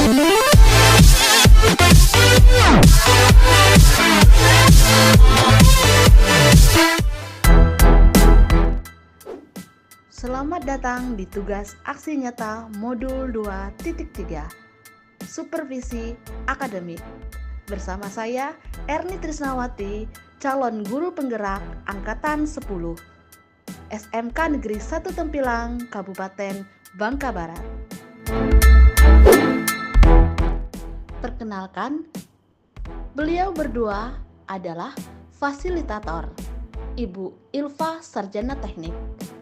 Selamat datang di tugas aksi nyata modul 2.3 Supervisi Akademik. Bersama saya Erni Trisnawati, calon guru penggerak angkatan 10 SMK Negeri 1 Tempilang, Kabupaten Bangka Barat. Perkenalkan, beliau berdua adalah fasilitator Ibu Ilva Sarjana Teknik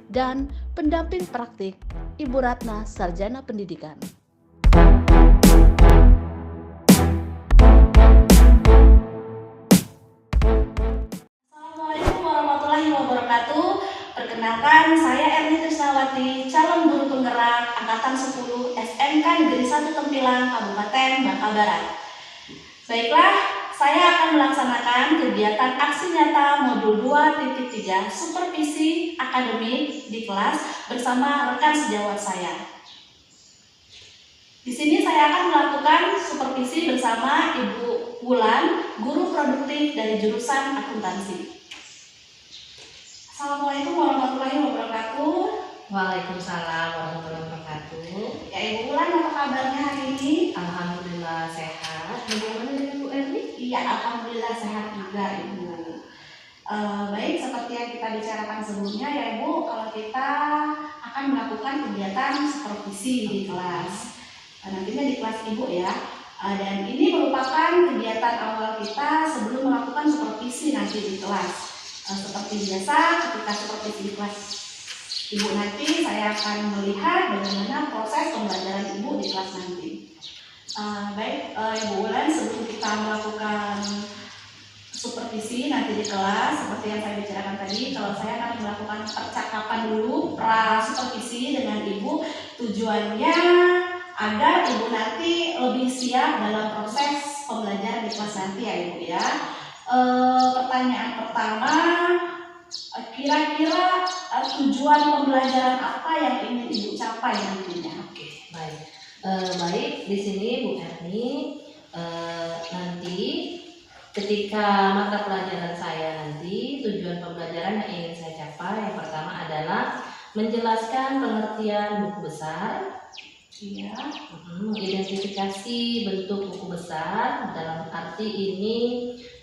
dan pendamping praktik Ibu Ratna Sarjana Pendidikan. Assalamualaikum warahmatullahi wabarakatuh. Perkenalkan, saya Erni Trisnawati, calon guru penggerak angkatan 10 SMK Negeri 1 Tempilang, Kabupaten Bangka Barat. Baiklah, saya akan melaksanakan kegiatan aksi nyata modul 2.3 Supervisi Akademik di kelas bersama rekan sejawat saya. Di sini saya akan melakukan supervisi bersama Ibu Wulan, guru produktif dari jurusan akuntansi. Assalamualaikum warahmatullahi wabarakatuh. Waalaikumsalam warahmatullahi wabarakatuh. Ya, Ibu Wulan, apa kabarnya hari ini? Alhamdulillah sehat. Bagaimana dengan Ibu Erni? Iya, alhamdulillah sehat juga, Ibu. Baik, seperti yang kita bicarakan sebelumnya ya Ibu, kalau kita akan melakukan kegiatan supervisi di kelas. Nantinya di kelas Ibu ya. Dan ini merupakan kegiatan awal kita sebelum melakukan supervisi nanti di kelas. Seperti biasa, ketika supervisi di kelas Ibu nanti, saya akan melihat bagaimana proses pembelajaran Ibu di kelas nanti. Baik, Ibu Wulan, sebelum kita melakukan supervisi nanti di kelas, seperti yang saya bicarakan tadi, kalau saya akan melakukan percakapan dulu pra-supervisi dengan Ibu, tujuannya agar Ibu nanti lebih siap dalam proses pembelajaran di kelas nanti ya Ibu ya. Pertanyaan pertama, kira-kira tujuan pembelajaran apa yang ingin Ibu capai nantinya? Oke, baik. Baik, di sini Bu Erni, nanti ketika mata pelajaran saya nanti tujuan pembelajaran yang ingin saya capai yang pertama adalah menjelaskan pengertian buku besar. Iya. Identifikasi bentuk buku besar, dalam arti ini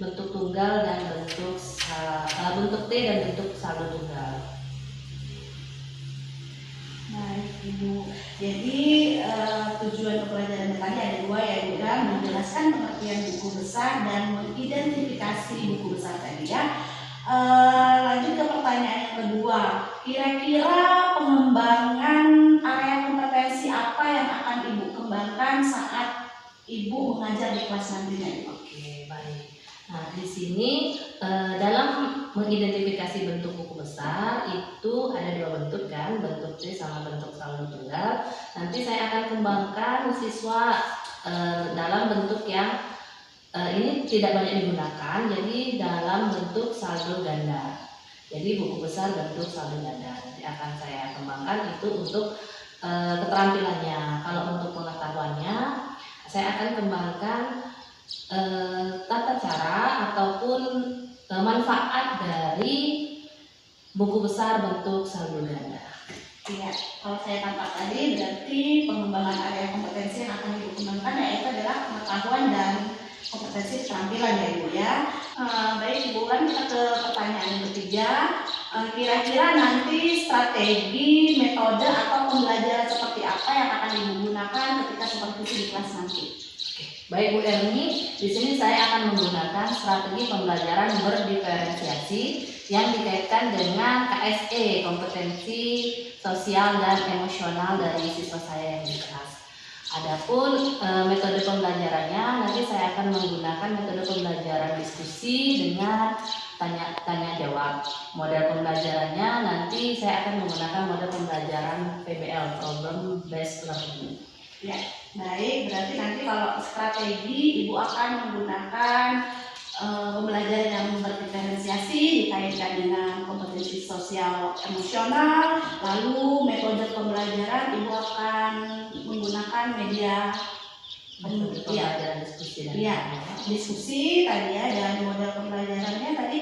bentuk tunggal dan bentuk T dan bentuk saldo tunggal. Baik Ibu, jadi tujuan pembelajaran tadi ada dua ya Ibu kan, menjelaskan pengertian buku besar dan mengidentifikasi buku besar tadi ya. Lanjut ke pertanyaan yang kedua, kira-kira pengembangan area kompetensi apa yang akan Ibu kembangkan saat Ibu mengajar di kelas nantinya Ibu? Oke, baik. Nah, di sini dalam mengidentifikasi bentuk buku besar itu ada dua bentuk kan, bentuk T sama bentuk saldo tunggal. Nanti saya akan kembangkan siswa dalam bentuk yang ini tidak banyak digunakan, jadi dalam bentuk saldo ganda. Jadi buku besar bentuk saldo ganda. Nanti akan saya kembangkan itu untuk keterampilannya. Kalau untuk pengetahuannya, saya akan kembangkan tata cara ataupun manfaat dari buku besar bentuk saldo ganda. Iya, kalau saya tangkap tadi berarti pengembangan area kompetensi yang akan Ibu kembangkan yaitu adalah pengetahuan dan kompetensi keterampilan ya Ibu ya. Baik Ibu Wulan, kita ke pertanyaan yang ketiga. Kira-kira nanti strategi, metode atau pembelajaran seperti apa yang akan Ibu gunakan ketika supervisi di kelas nanti? Baik Bu Erni, di sini saya akan menggunakan strategi pembelajaran berdiferensiasi yang dikaitkan dengan KSE, kompetensi sosial dan emosional dari siswa saya yang di kelas. Adapun metode pembelajarannya, nanti saya akan menggunakan metode pembelajaran diskusi dengan tanya jawab. Model pembelajarannya nanti saya akan menggunakan model pembelajaran PBL, Problem Based Learning. Ya, baik. Berarti nanti kalau strategi Ibu akan menggunakan pembelajaran yang berdiferensiasi dikaitkan dengan kompetensi sosial emosional. Lalu metode pembelajaran Ibu akan menggunakan media Iya, pembelajaran diskusi dan iya, diskusi tadi ya, dan model pembelajarannya tadi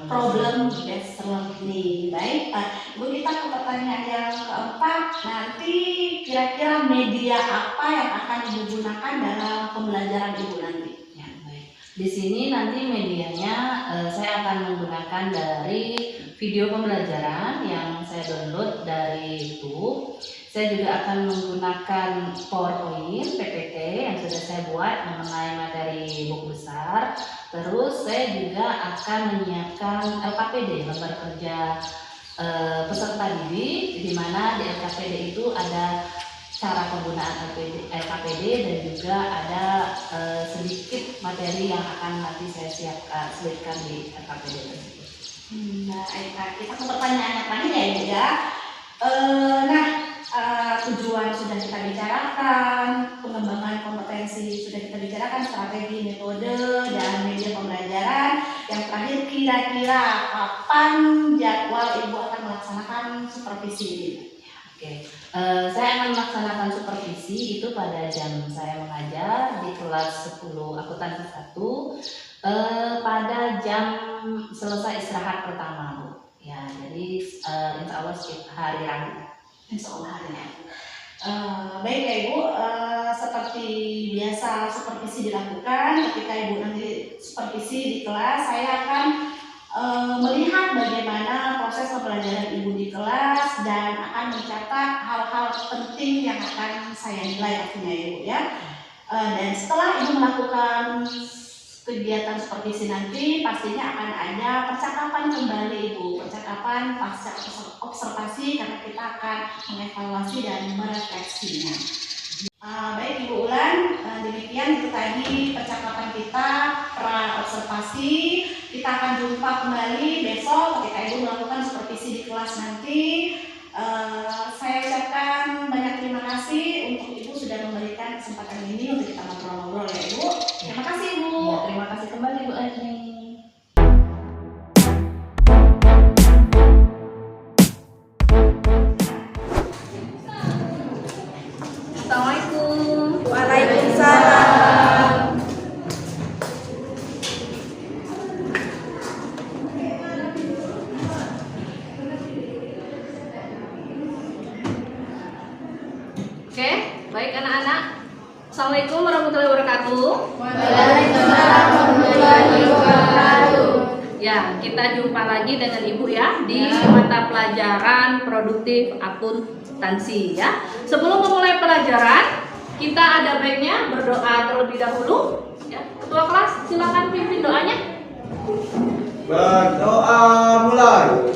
problem based learning. Baik, Ibu, kita ke pertanyaan yang keempat. Nanti kira-kira media apa yang akan Ibu gunakan dalam pembelajaran Ibu nanti? ya, baik. Di sini nanti medianya saya akan menggunakan dari video pembelajaran yang saya download dari YouTube. Saya juga akan menggunakan PowerPoint PPT yang sudah saya buat mengenai materi buku besar. Terus saya juga akan menyiapkan LKPD, lembar kerja peserta didik, di mana di LKPD itu ada cara penggunaan LKPD dan juga ada sedikit materi yang akan nanti saya selipkan di LKPD tersebut. Nah, kita ke pertanyaan yang terakhir ya Ibu ya. Tujuan sudah kita bicarakan, pengembangan kompetensi sudah kita bicarakan, strategi, metode, dan media pembelajaran. Yang terakhir, kira-kira kapan jadwal Ibu akan melaksanakan supervisi ini? Oke, saya akan melaksanakan supervisi itu pada jam saya mengajar di kelas 10 akuntansi 1 pada jam selesai istirahat pertama, Bu. Ya, jadi insya Allah hari Rabu. Insya Allah hari Rabu. Baik ya Ibu, seperti biasa supervisi dilakukan. Ketika Ibu nanti supervisi di kelas, saya akan melihat bagaimana proses pembelajaran Ibu di kelas dan akan mencatat hal-hal penting yang akan saya nilai pastinya Ibu ya. Dan setelah Ibu melakukan kegiatan supervisi nanti, pastinya akan ada percakapan kembali Ibu, percakapan pasca observasi, karena kita akan mengevaluasi dan merefleksinya. Baik Ibu Ulan, demikian itu tadi percakapan kita pra observasi. Kita akan jumpa kembali besok ketika Ibu melakukan supervisi di kelas nanti. Saya ucapkan banyak terima kasih untuk Ibu sudah memberikan kesempatan ini untuk kita ngobrol-ngobrol ya Ibu. Terima kasih Ibu. Ya, terima kasih kembali Bu Erni. Assalamualaikum. Waalaikumsalam. Oke, baik anak-anak. Assalamualaikum warahmatullahi wabarakatuh. Waalaikumsalam warahmatullahi wabarakatuh. Ya, kita jumpa lagi dengan Ibu ya di mata pelajaran produktif akuntansi ya. Sebelum memulai pelajaran, kita ada baiknya berdoa terlebih dahulu. Ya, Ketua kelas silakan pimpin doanya. Berdoa mulai.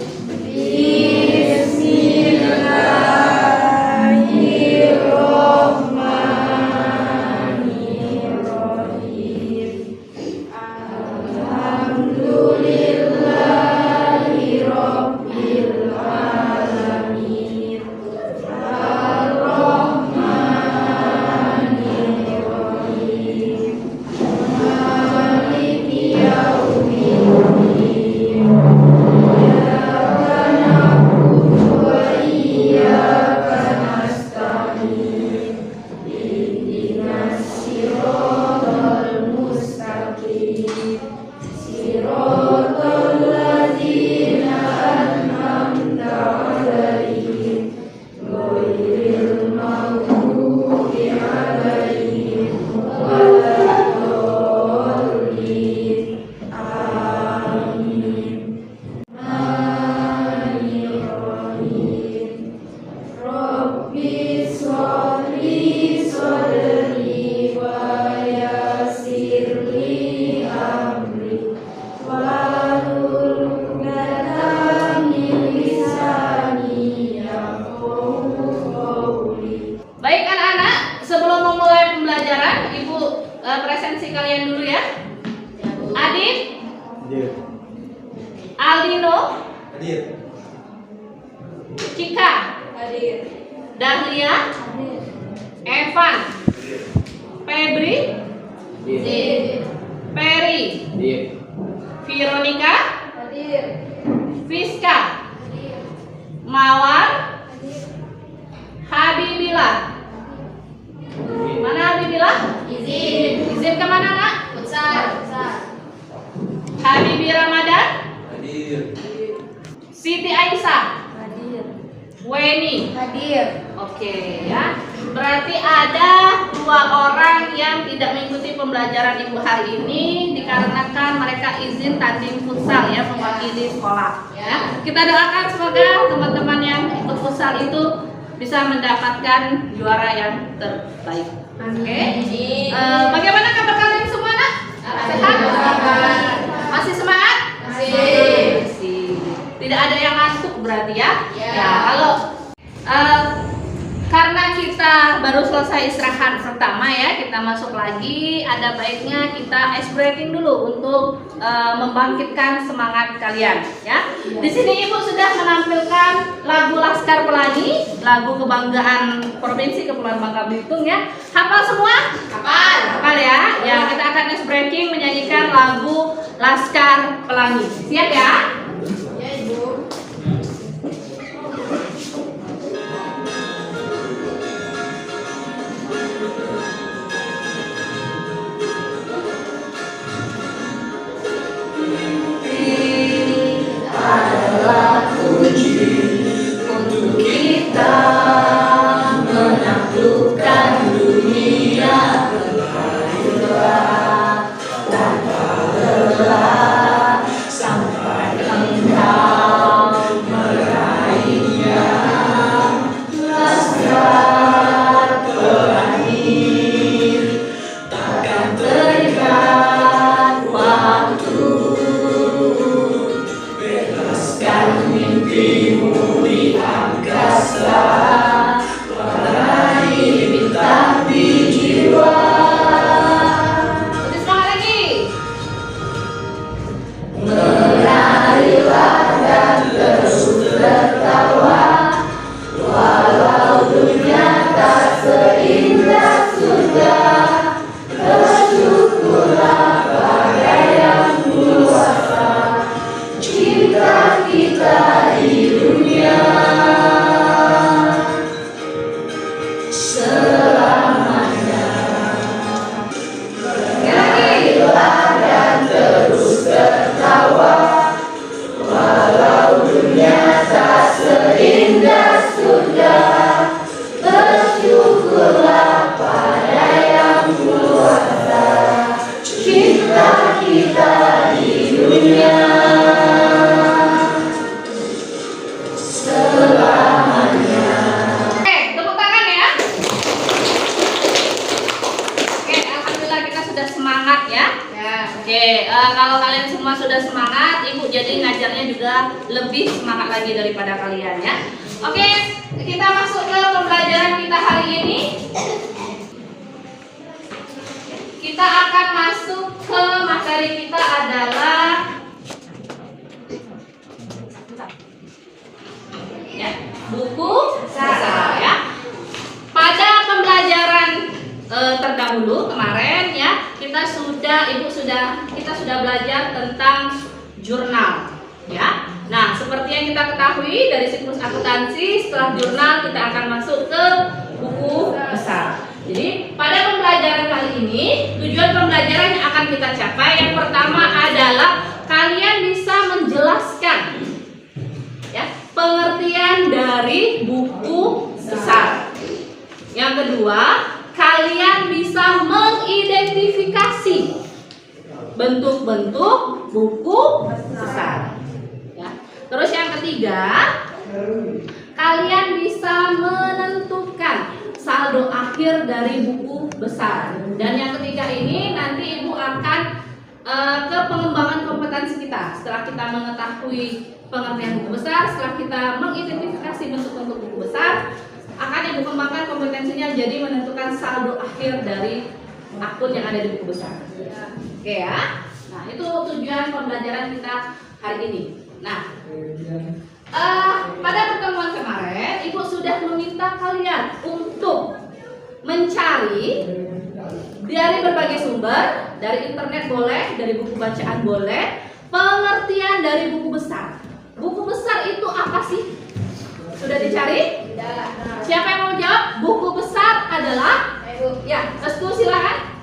Baik anak-anak, sebelum memulai pembelajaran, Ibu presensi kalian dulu ya. Adit, Hadir. Aldino, Hadir. Cika, Dahlia, Evan, Febri, Peri, Veronica, Fiska, Mawar, Habibillah. Mana Habibillah? Izin kemana nak? Futsal. Habibi Ramadan. Hadir. Siti Aisyah. Hadir. Weni. Hadir. Oke ya. Berarti ada 2 orang yang tidak mengikuti pembelajaran Ibu hari ini dikarenakan mereka izin tanding futsal ya, mewakili sekolah. Ya. Kita doakan semoga teman-teman yang ikut futsal itu bisa mendapatkan juara yang terbaik. Oke. Bagaimana kabar kalian semua nak? Sehat? Masih semangat? Masih. Tidak ada yang ngantuk berarti ya? Ya. Kalau karena kita baru selesai istirahat pertama ya, kita masuk lagi. Ada baiknya kita ice breaking dulu untuk membangkitkan semangat kalian ya. Di sini Ibu sudah menampilkan lagu Laskar Pelangi, lagu kebanggaan Provinsi Kepulauan Bangka Belitung ya. Hafal semua? Hafal ya. Ya, kita akan ice breaking menyanyikan lagu Laskar Pelangi. Siap ya? Ya, Ibu. Adalah kunci untuk kita menaklukkan dunia bergerak tanpa lelah sampai engkau meraihnya. Laskar Pelangi takkan terikat waktu. Bebaskan mimpimu di angkasa, meraih bintang di jiwa. Lebih semangat lagi. Menarilah dan terus tertawa, walau dunia tak seindah surga. Bersyukurlah pada yang kuasa, cinta kita di dunia selamanya. Menarilah dan terus tertawa, walau dunia tak seindah surga. Bersyukurlah pada yang kuasa, cinta kita di dunia selamanya. Oke, tepuk tangan ya. Oke, alhamdulillah kita sudah semangat ya. Oke, kalau kalian semua sudah semangat, Ibu jadi ngajarnya juga lebih semangat lagi daripada kalian ya. Oke, kita masuk ke pembelajaran kita hari ini. Kita akan masuk ke materi kita adalah ya, buku besar ya. Pada pembelajaran terdahulu kemarin ya, kita sudah belajar tentang jurnal ya. Nah, seperti yang kita ketahui dari siklus akuntansi, setelah jurnal kita akan masuk ke buku besar. Jadi pada pembelajaran kali ini, tujuan pembelajaran yang akan kita capai yang pertama adalah kalian bisa menjelaskan ya, pengertian dari buku besar. Yang kedua, kalian bisa mengidentifikasi bentuk-bentuk buku besar. Ya. Terus yang ketiga, kalian bisa menentukan saldo akhir dari buku besar. Dan yang ketiga ini nanti Ibu akan ke pengembangan kompetensi kita. Setelah kita mengetahui pengertian buku besar, setelah kita mengidentifikasi bentuk-bentuk buku besar, akan Ibu kembangkan kompetensinya jadi menentukan saldo akhir dari akun yang ada di buku besar. Oke ya. Nah, itu tujuan pembelajaran kita hari ini. Nah, pada pertemuan kemarin Ibu sudah meminta kalian untuk mencari dari berbagai sumber, dari internet boleh, dari buku bacaan boleh, pengertian dari buku besar. Buku besar itu apa sih? Sudah dicari? Sudah. Siapa yang mau jawab? Buku besar adalah? Ya, Restu silakan.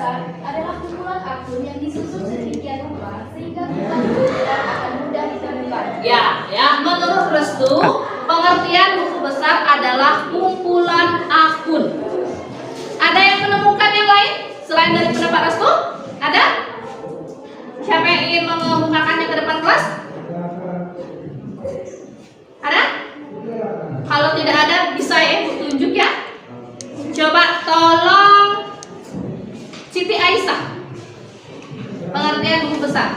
besar adalah kumpulan akun yang disusun sedemikian rupa sehingga buku besar akan mudah ditemukan. Ya, menurut Restu, pengertian buku besar adalah kumpulan akun. Ada yang menemukan yang lain selain dari pendapat Restu? Ada? Siapa yang ingin mengemukakannya ke depan kelas? Ada? Kalau tidak ada, bisa ya Ibu tunjuk ya. Coba tolong Siti Aisyah, pengertian buku besar.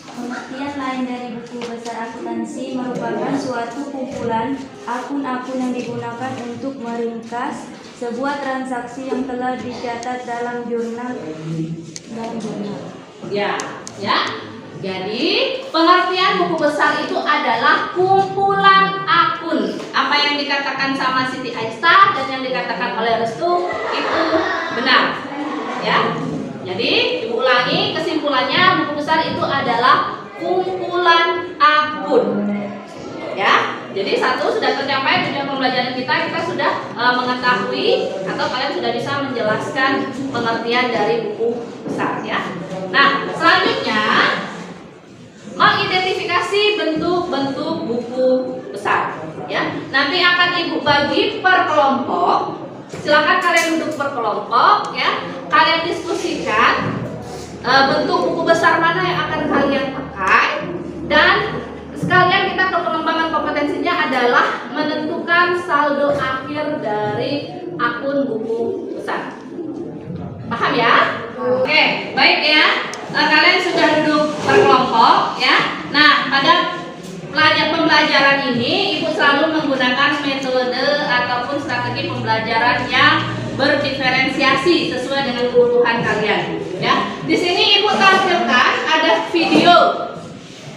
Pengertian lain dari buku besar akuntansi merupakan suatu kumpulan akun-akun yang digunakan untuk meringkas sebuah transaksi yang telah dicatat dalam jurnal. Ya. Jadi pengertian buku besar itu adalah kumpulan akun. Apa yang dikatakan sama Siti Aisyah dan yang dikatakan oleh Restu itu benar. Ya. Jadi Ibu ulangi kesimpulannya, buku besar itu adalah kumpulan akun. Ya. Jadi satu sudah tercapai tujuan pembelajaran kita sudah mengetahui atau kalian sudah bisa menjelaskan pengertian dari buku besar ya. Nah, selanjutnya mengidentifikasi bentuk-bentuk buku besar ya. Nanti akan Ibu bagi per kelompok. Silakan kalian duduk per kelompok ya. Kalian diskusikan bentuk buku besar mana yang akan kalian pakai, dan sekalian kita ke pengembangan kompetensinya adalah menentukan saldo akhir dari akun buku besar. Paham ya? Oke, baik ya. Kalian sudah duduk per kelompok ya. Nah, pada pembelajaran ini Ibu selalu menggunakan metode ataupun strategi pembelajaran yang berdiferensiasi sesuai dengan kebutuhan kalian ya. Di sini Ibu tampilkan ada video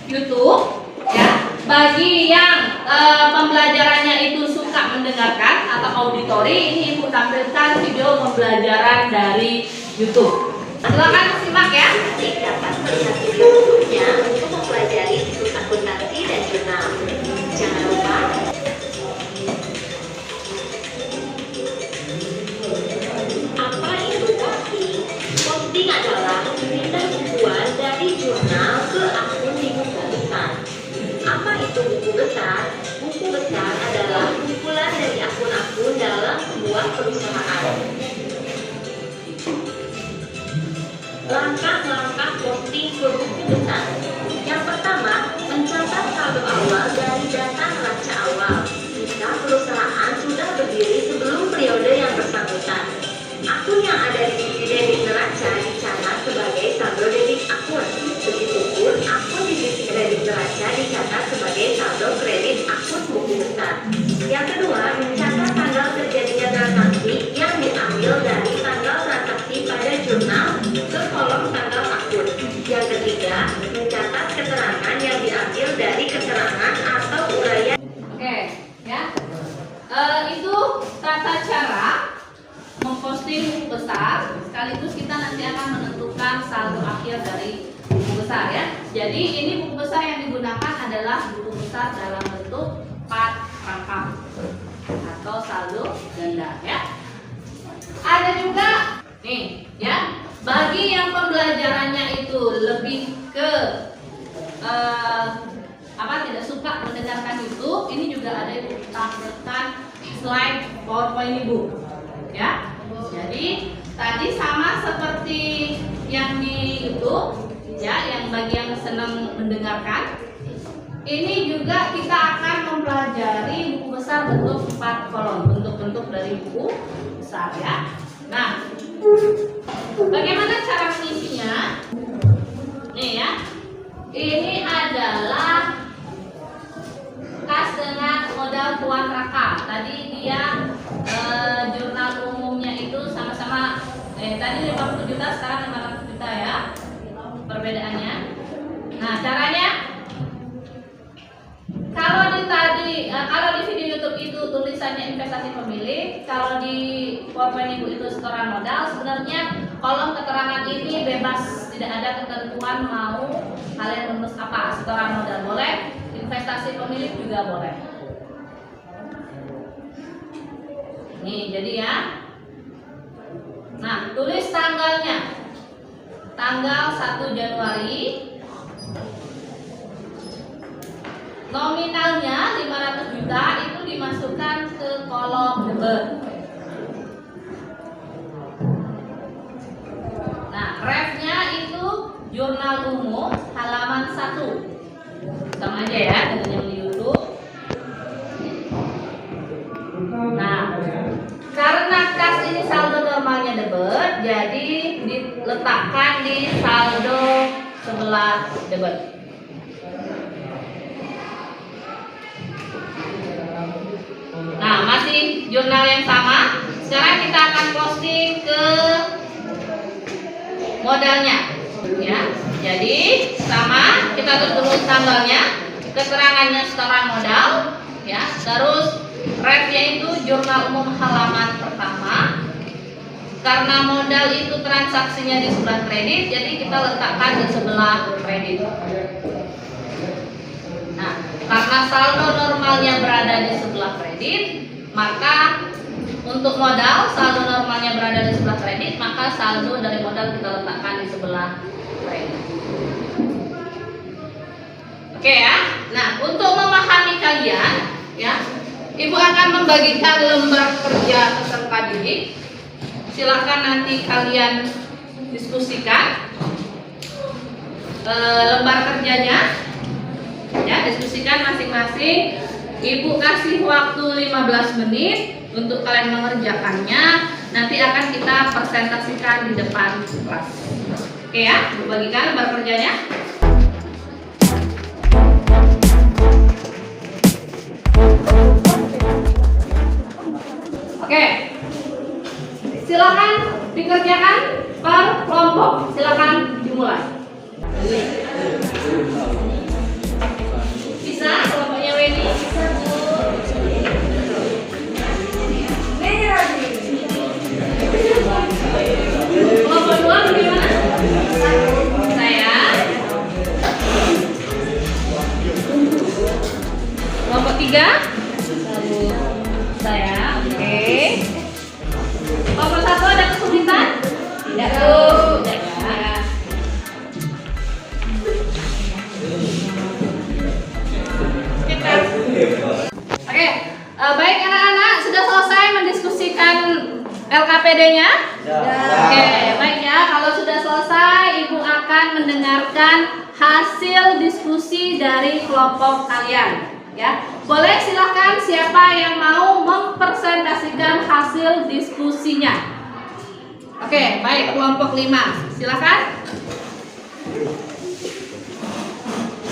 YouTube ya. Bagi yang pembelajarannya itu suka mendengarkan atau auditori, ini Ibu tampilkan video pembelajaran dari YouTube. Silakan simak ya. Dapat melihat video YouTube-nya untuk mempelajari siklus akuntansi dan jurnal. Jangan lupa apa itu posting? Posting adalah pindah bukuan dari jurnal ke akun di buku besar. Apa itu buku besar? Buku besar adalah kumpulan dari akun-akun dalam sebuah perusahaan. Langkah-langkah posting ke buku besar. Yang pertama, mencatat saldo awal dari data neraca awal. Jika perusahaan sudah berdiri sebelum periode yang bersangkutan. Akun yang ada di sisi debit neraca dicatat sebagai saldo debit akun. Begitupun akun di sisi kredit neraca dicatat sebagai saldo kredit akun buku besar. Yang kedua, mencatat tanggal terjadinya transaksi yang diambil dari tanggal transaksi pada jurnal ke kolom tanggal akun. Yang ketiga, mencatat keterangan yang diambil dari keterangan atau uraian. Oke, ya. Itu tata cara memposting buku besar, sekaligus kita nanti akan menentukan saldo akhir dari buku besar ya. Jadi ini buku besar yang digunakan adalah buku besar dalam bentuk 4 rangkap atau saldo ganda ya. Ada juga nih ya, bagi yang pembelajarannya itu lebih ke tidak suka mendengarkan YouTube, ini juga ada yang ditampilkan slide PowerPoint Ibu ya. Jadi tadi sama seperti yang di YouTube ya, yang bagi yang senang mendengarkan, ini juga kita akan mempelajari buku besar bentuk 4 kolom, bentuk-bentuk dari buku besar ya. Nah, bagaimana cara mengisinya? Nih ya, ini adalah kas dengan modal Tuan Raka. Tadi dia jurnal umumnya itu sama-sama tadi 50 juta, sekarang 500 juta ya perbedaannya. Nah, caranya kalau di video YouTube itu tulisannya investasi pemilik, kalau di PowerPoint Ibu itu setoran modal. Sebenarnya kolom keterangan ini bebas, tidak ada ketentuan mau kalian menulis apa. Setoran modal boleh, investasi pemilik juga boleh. Nih, jadi ya. Nah, tulis tanggal 1 Januari. Nominalnya 500 juta itu dimasukkan ke kolom debit. Nah, refnya itu jurnal umum halaman 1. Sama aja ya dengan yang di YouTube. Nah, karena kas ini saldo normalnya debit, jadi diletakkan di saldo sebelah debit. Nah, masih jurnal yang sama. Sekarang kita akan posting ke modalnya, ya. Jadi sama, kita tulis tanggalnya, keterangannya setoran modal, ya. Terus refnya itu jurnal umum halaman pertama. Karena modal itu transaksinya di sebelah kredit, jadi kita letakkan di sebelah kredit. Nah, karena saldo normalnya berada di sebelah kredit, maka untuk modal saldo normalnya berada di sebelah kredit, maka saldo dari modal kita letakkan di sebelah kredit. Oke ya. Nah, untuk memahami kalian, ya, Ibu akan membagikan lembar kerja peserta didik. Silakan nanti kalian diskusikan lembar kerjanya. Ya, diskusikan masing-masing. Ibu kasih waktu 15 menit untuk kalian mengerjakannya. Nanti akan kita presentasikan di depan kelas. Oke ya, Ibu bagikan lembar kerjanya. Oke. Silakan dikerjakan per kelompok. Silakan dimulai. Bisa kelompoknya Weni? Bisa, Bu. Kelompok 2 bagaimana? Saya. Kelompok 3? Saya. Oke. Kelompok 1 ada kesulitan? Tidak, Bu. Tidak. Oke, baik anak-anak, sudah selesai mendiskusikan LKPD-nya? Oke, baik ya. Kalau sudah selesai, Ibu akan mendengarkan hasil diskusi dari kelompok kalian. Ya, boleh silakan siapa yang mau mempresentasikan hasil diskusinya. Oke, baik, kelompok 5, silakan.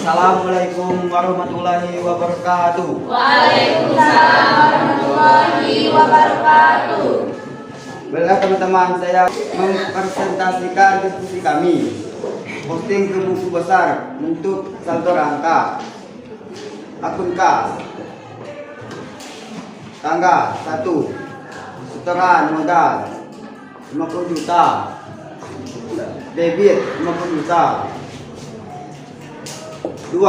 Assalamualaikum warahmatullahi wabarakatuh. Waalaikumsalam warahmatullahi wabarakatuh. Baiklah teman-teman, saya mempresentasikan diskusi kami. Posting ke buku besar untuk saldo rangka. Akun kas. Tanggal 1. Setoran modal 50 juta. Debit 50 juta. 2.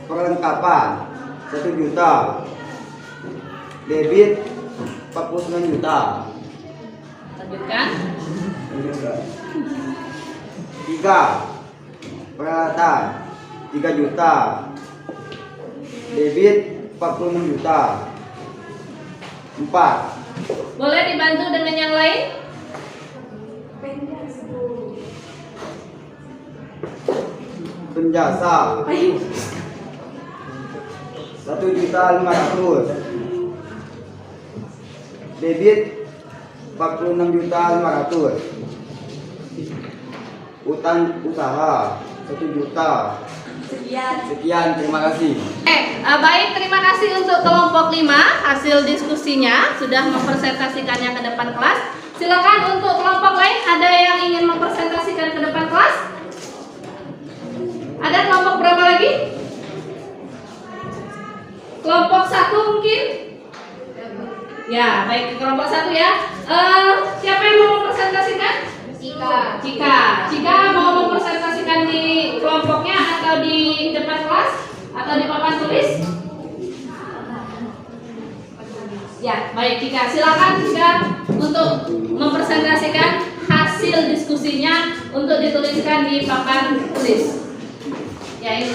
Perlengkapan 1 juta. Debit 49 juta. Lanjutkan. 3. Peralatan 3 juta. Debit 46 juta. 4. Boleh dibantu dengan yang lain? Penjasa 1.500.000. Debit 46.500.000. Utang usaha 1 juta. Sekian, terima kasih. Baik, terima kasih untuk kelompok 5 hasil diskusinya sudah mempresentasikannya ke depan kelas. Silakan untuk kelompok lain, ada yang ingin mempresentasikan ke depan kelas? Ada kelompok berapa lagi? Kelompok 1 mungkin? Ya, baik, kelompok 1 ya. Siapa yang mau mempresentasikan? Jika mau mempresentasikan di kelompoknya atau di depan kelas atau di papan tulis? Ya, baik, Jika silakan Jika untuk mempresentasikan hasil diskusi. diskusinya untuk dituliskan di papan tulis. Ya, ini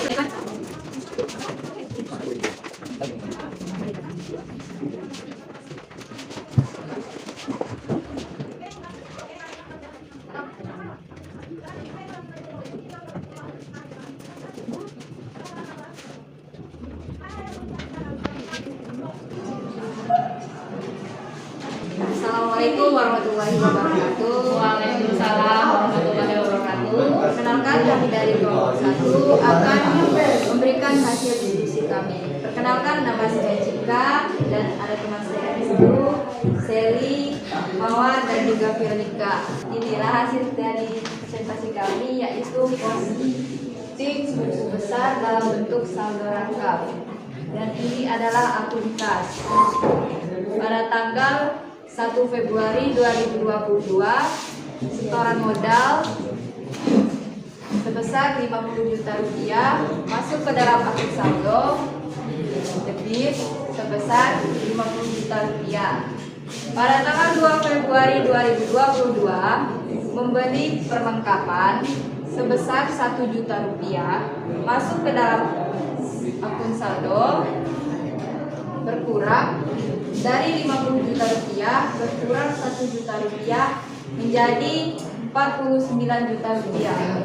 Assalamualaikum warahmatullahi wabarakatuh. Waalaikumsalam warahmatullahi wabarakatuh. Perkenalkan, kami dari kelompok 1 akan memberikan hasil diskusi kami. Perkenalkan, nama saya Cika dan ada teman saya di situ, Sally, Mawar dan juga Veronica. Inilah hasil dari presentasi kami, yaitu posting musuh besar dalam bentuk saldo rangkap. Dan ini adalah akun kas. Pada tanggal 1 Februari 2022, setoran modal sebesar 50 juta rupiah masuk ke dalam akun saldo debit sebesar 50 juta rupiah. Pada tanggal 2 Februari 2022, membeli perlengkapan sebesar 1 juta rupiah masuk ke dalam akun saldo berkurang dari 50 juta rupiah berkurang 1 juta rupiah menjadi 49 juta rupiah.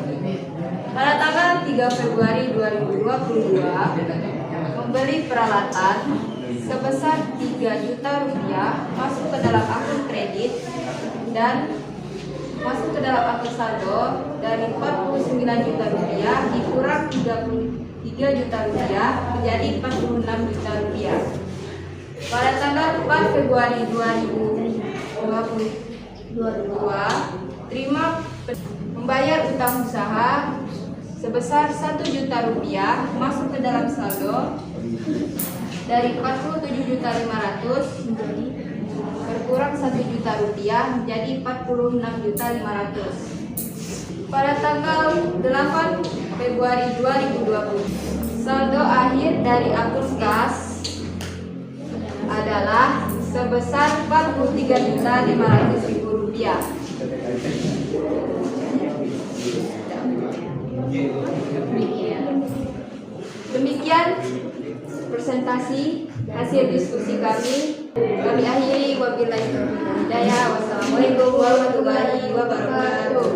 Pada tanggal 3 Februari 2022, membeli peralatan sebesar 3 juta rupiah masuk ke dalam akun kredit dan masuk ke dalam akun saldo dari 49 juta rupiah dikurang 33 juta rupiah menjadi 46 juta rupiah. Pada tanggal 4 Februari 2022, membayar utang usaha sebesar 1 juta rupiah masuk ke dalam saldo dari 47.500 menjadi berkurang 1 juta rupiah menjadi 46.500. Pada tanggal 8 Februari 2020, saldo akhir dari akun kas adalah sebesar 43.500.000 rupiah. Demikian presentasi hasil diskusi kami. Kami akhiri, wabillahi taufiq wal hidayah. Wassalamualaikum warahmatullahi wabarakatuh.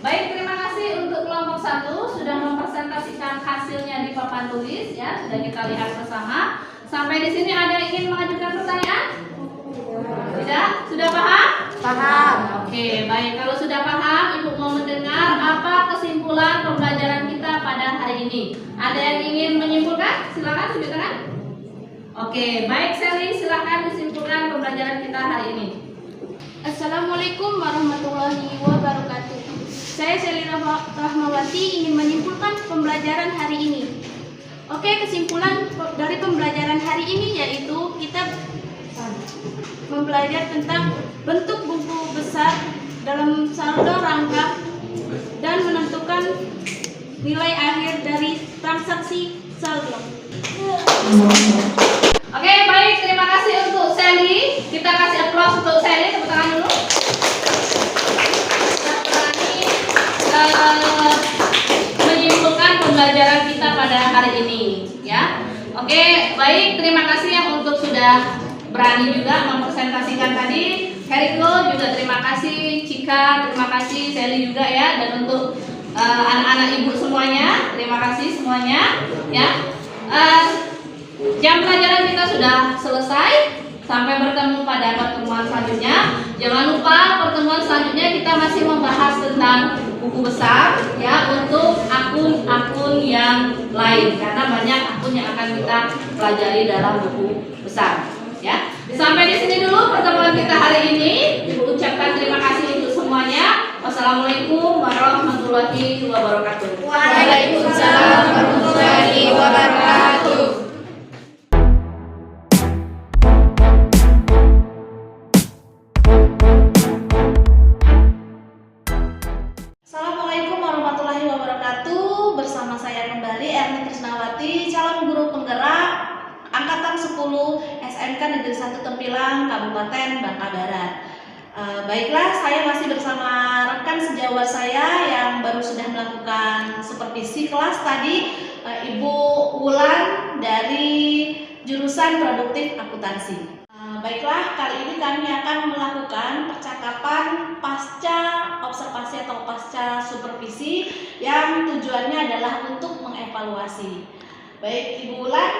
Baik, terima kasih untuk kelompok 1 sudah mempresentasikan hasilnya di papan tulis ya, sudah kita lihat bersama. Sampai di sini ada yang ingin mengajukan pertanyaan? Tidak? Sudah paham? Paham. Oke, baik. Kalau sudah paham, Ibu mau mendengar apa kesimpulan pembelajaran kita pada hari ini. Ada yang ingin menyimpulkan? Silakan tunjukkan tangan. Oke, baik Sally, silakan disimpulkan pembelajaran kita hari ini. Assalamualaikum warahmatullahi wabarakatuh. Saya Sally Rahmawati ingin menyimpulkan pembelajaran hari ini. Oke, kesimpulan dari pembelajaran hari ini yaitu kita mempelajari tentang bentuk buku besar dalam saldo rangkap dan menentukan nilai akhir dari transaksi saldo. Oke, baik, terima kasih untuk Sally. Kita kasih aplaus untuk Sally, tepuk tangan dulu. Kita menyimpulkan pembelajaran kita pada hari ini, ya. Oke, baik, terima kasih yang untuk sudah berani juga mempresentasikan tadi. Heriko juga terima kasih, Cika terima kasih, Sally juga ya, dan untuk anak-anak ibu semuanya, terima kasih semuanya, ya. Jam pelajaran kita sudah selesai. Sampai bertemu pada pertemuan selanjutnya. Jangan lupa pertemuan selanjutnya kita masih membahas tentang buku besar ya, untuk akun-akun yang lain karena banyak akun yang akan kita pelajari dalam buku besar ya. Sampai di sini dulu pertemuan kita hari ini. Ibu ucapkan terima kasih untuk semuanya. Wassalamualaikum warahmatullahi wabarakatuh. Waalaikumsalam warahmatullahi wabarakatuh. Assalamualaikum warahmatullahi wabarakatuh. Bersama saya kembali Erni Trisnawati, calon guru penggerak angkatan 10 SMK Negeri 1 Tempilang, Kabupaten Bangka Barat. Baiklah saya masih bersama rekan sejawat saya yang baru sudah melakukan supervisi kelas tadi, Ibu Wulan dari jurusan produktif akuntansi. Baiklah, kali ini kami akan melakukan percakapan pasca observasi atau pasca supervisi yang tujuannya adalah untuk mengevaluasi. Baik, Ibu Wulan,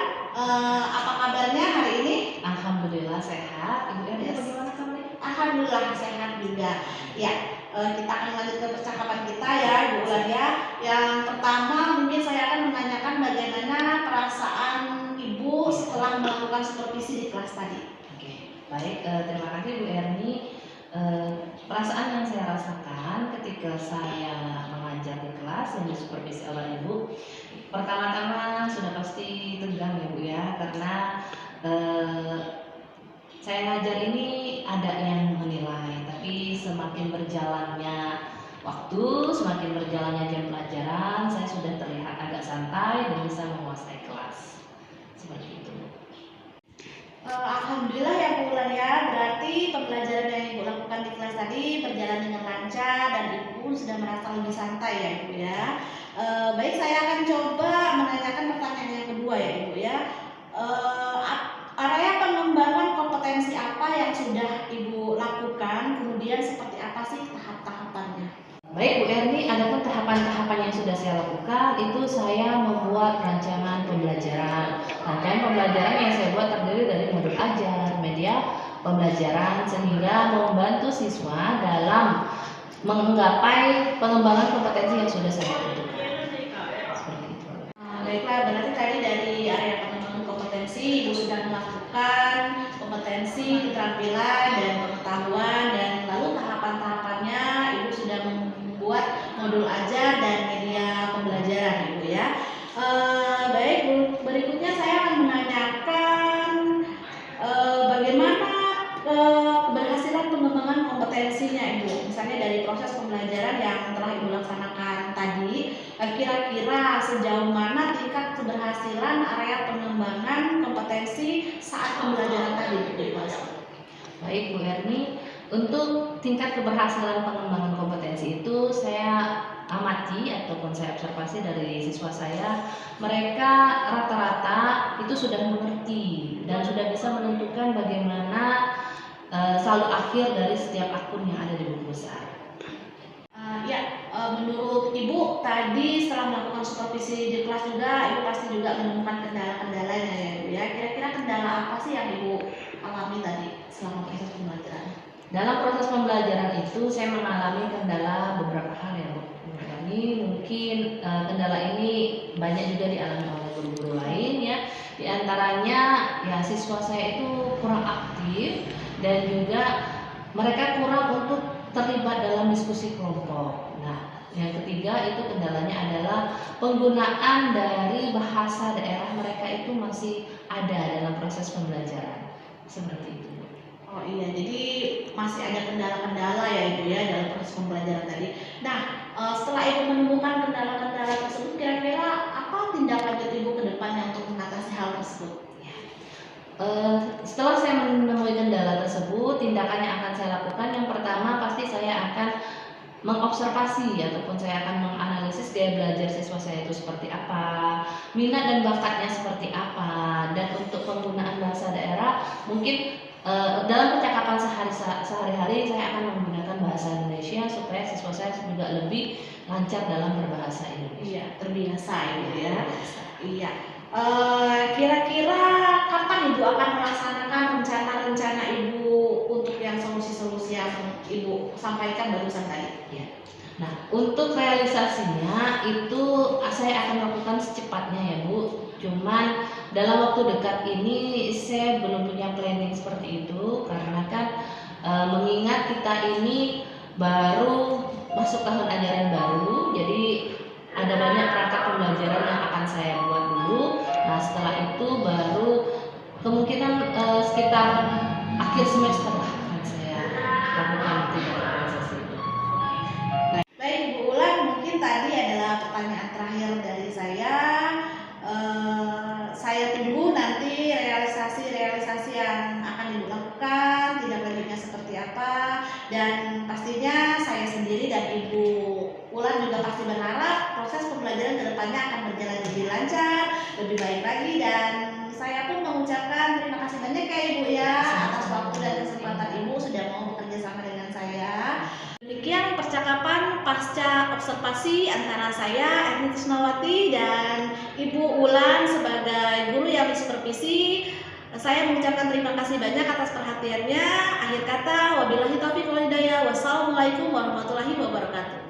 apa kabarnya hari ini? Alhamdulillah sehat. Ibu Erni bagaimana kabarnya? Alhamdulillah sehat juga. Ya, kita akan lanjutkan percakapan kita ya, Ibu Wulan ya. Yang pertama mungkin saya akan menanyakan bagaimana perasaan Ibu setelah melakukan supervisi di kelas tadi. Oke, baik. Terima kasih Bu Erni. Perasaan yang saya rasakan ketika saya mengajar di kelas yang disupervisi oleh Ibu, pertama-tama sudah pasti tegang ya Bu ya, karena saya ngajar ini ada yang menilai, tapi semakin berjalannya waktu, semakin berjalannya jam pelajaran, saya sudah terlihat agak santai dan bisa menguasai kelas. Seperti itu. Alhamdulillah ya Bu Wulan ya, berarti pembelajaran yang Ibu lakukan di kelas tadi berjalan dengan lancar dan Ibu sudah merasa lebih santai ya Ibu ya. Baik, saya akan coba menanyakan pertanyaan yang kedua ya Ibu ya. Area pengembangan kompetensi apa yang sudah Ibu lakukan, kemudian seperti apa sih tahap-tahapannya? Baik Bu Erni, adapun tahapan-tahapan yang sudah saya lakukan itu saya membuat rancangan pembelajaran. Rancangan pembelajaran yang saya buat terdiri dari modul ajar, media pembelajaran, sehingga membantu siswa dalam menggapai pengembangan kompetensi yang sudah saya tentukan. Seperti itu. Baiklah, berarti tadi dari area pengembangan kompetensi Ibu sudah melakukan kompetensi, keterampilan, dan pengetahuan, dan lalu tahapan-tahapannya Ibu sudah membuat modul ajar dan media pembelajaran Ibu ya. Baik, berikutnya saya akan menanyakan bagaimana keberhasilan pengembangan kompetensinya Ibu. Misalnya dari proses pembelajaran yang telah Ibu laksanakan tadi, kira-kira sejauh mana tingkat keberhasilan area pengembangan kompetensi saat pembelajaran tadi di kelas? Baik Bu Erni, untuk tingkat keberhasilan pengembangan kompetensi itu saya amati ataupun saya observasi dari siswa saya, mereka rata-rata itu sudah mengerti dan sudah bisa menentukan bagaimana saldo akhir dari setiap akun yang ada di buku besar. Menurut Ibu tadi setelah melakukan supervisi di kelas juga, Ibu pasti juga menemukan kendala-kendalanya ya Ibu ya. Kira-kira kendala apa sih yang Ibu alami tadi selama proses pembelajaran? Dalam proses pembelajaran itu saya mengalami kendala beberapa hal ya Bu. Ini mungkin kendala ini banyak juga dialami oleh guru-guru lain ya. Di antaranya ya siswa saya itu kurang aktif dan juga mereka kurang untuk terlibat dalam diskusi kelompok. Nah, yang ketiga itu kendalanya adalah penggunaan dari bahasa daerah mereka itu masih ada dalam proses pembelajaran. Seperti itu. Oh iya, jadi masih ada kendala-kendala ya Ibu ya dalam proses pembelajaran tadi. Nah, setelah Ibu menemukan kendala-kendala tersebut, kira-kira apa tindak lanjut Ibu ke depannya untuk mengatasi hal tersebut? Setelah saya menemui kendala tersebut, tindakan yang akan saya lakukan yang pertama pasti saya akan mengobservasi ataupun saya akan menganalisis gaya belajar siswa saya itu seperti apa, minat dan bakatnya seperti apa, dan untuk penggunaan bahasa daerah mungkin dalam percakapan sehari-hari saya akan menggunakan bahasa Indonesia supaya siswa saya juga lebih lancar dalam berbahasa Indonesia. Iya, terbiasa ya. Iya. Kira-kira kapan Ibu akan melaksanakan rencana-rencana Ibu untuk yang solusi-solusi yang Ibu sampaikan barusan tadi? Ya. Nah, untuk realisasinya itu saya akan lakukan secepatnya ya Bu. Cuman dalam waktu dekat ini saya belum punya planning seperti itu karena kan mengingat kita ini baru masuk tahun ajaran baru, jadi ada banyak perangkat pembelajaran yang akan saya buat dulu. Nah, setelah itu baru kemungkinan sekitar akhir semester lah akan saya lakukan realisasi itu. Baik Ibu Wulan, mungkin tadi adalah pertanyaan terakhir dari saya. Saya tunggu nanti realisasi yang akan Ibu lakukan, tindak lanjutnya seperti apa, dan pasti pastinya saya sendiri dan Ibu Ulan juga pasti berharap proses pembelajaran kedepannya akan berjalan lebih lancar, lebih baik lagi, dan saya pun mengucapkan terima kasih banyak ya Ibu ya atas waktu dan kesempatan Ibu sudah mau bekerja sama dengan saya. Demikian percakapan pasca observasi antara saya Erni Tisnawati dan Ibu Ulan sebagai guru yang disupervisi. Saya mengucapkan terima kasih banyak atas perhatiannya. Akhir kata, wabillahi taufiq wal hidayah. Wassalamualaikum warahmatullahi wabarakatuh.